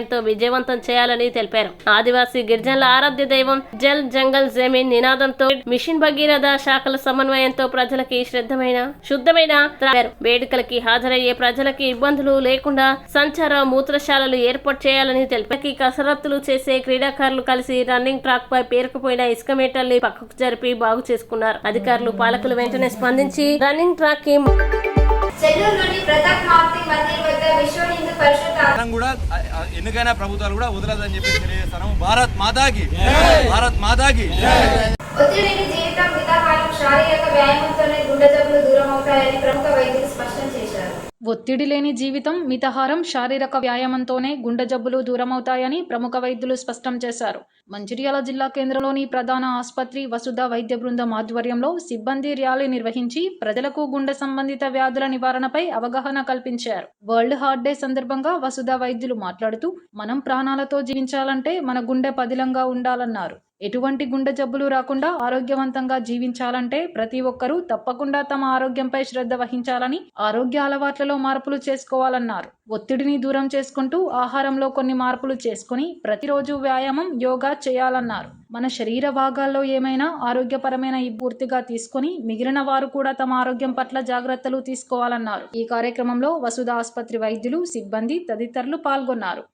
సమన్వయంతో విజయవంతం చేయాలని తెలిపారు. ఆదివాసీ గిరిజనుల ఆరాధ్య దైవం జల్ జంగల్ జమీన్ నినాదంతో మిషన్ భగీరథ శాఖల సమన్వయంతో ప్రజలకి శుద్ధమైన వేడుకలకి హాజరయ్యే ప్రజలకి ఇబ్బందులు లేకుండా సంచార మూత్రశాలలు ఏర్పాటు చేయాలని తెలిపారు. కసరత్తులు చేసే క్రీడాకారులు కలిసి రన్నింగ్ ట్రాక్ పై పేరుకుపోయిన ఇసుక మేటల్ని పక్కకు జరిపి బాగు చేసుకున్నారు. అధికారులు పాలకులు వెంటనే స్పందించి రన్నింగ్ ట్రాక్ కి ఎన్నికైన ప్రభుత్వాలు కూడా వదలదని చెప్పి తెలియజేస్తాను. భారత్ మాతాకి ఒత్తిడిని జీవితం మితహారం శారీరక వ్యాయామంతోనే గుండె జబ్బులు దూరం అవుతాయని ప్రముఖ వైద్యులు స్పష్టం చేశారు. ఒత్తిడి లేని జీవితం మితహారం శారీరక వ్యాయామంతోనే గుండె జబ్బులు దూరమవుతాయని ప్రముఖ వైద్యులు స్పష్టం చేశారు. మంచిర్యాల జిల్లా కేంద్రంలోని ప్రధాన ఆసుపత్రి వసుధ వైద్య బృందం ఆధ్వర్యంలో సిబ్బంది ర్యాలీ నిర్వహించి ప్రజలకు గుండె సంబంధిత వ్యాధుల నివారణపై అవగాహన కల్పించారు. వరల్డ్ హార్ట్ డే సందర్భంగా వసుధ వైద్యులు మాట్లాడుతూ మనం ప్రాణాలతో జీవించాలంటే మన గుండె పదిలంగా ఉండాలన్నారు. ఎటువంటి గుండె జబ్బులు రాకుండా ఆరోగ్యవంతంగా జీవించాలంటే ప్రతి ఒక్కరూ తప్పకుండా తమ ఆరోగ్యంపై శ్రద్ధ వహించాలని, ఆరోగ్య అలవాట్లలో మార్పులు చేసుకోవాలన్నారు. ఒత్తిడిని దూరం చేసుకుంటూ ఆహారంలో కొన్ని మార్పులు చేసుకుని ప్రతిరోజు వ్యాయామం, యోగా చేయాలన్నారు. మన శరీర భాగాల్లో ఏమైనా ఆరోగ్యపరమైన పూర్తిగా తీసుకుని మిగిలిన వారు కూడా తమ ఆరోగ్యం పట్ల జాగ్రత్తలు తీసుకోవాలన్నారు. ఈ కార్యక్రమంలో వసుధ ఆసుపత్రి వైద్యులు, సిబ్బంది తదితరులు పాల్గొన్నారు.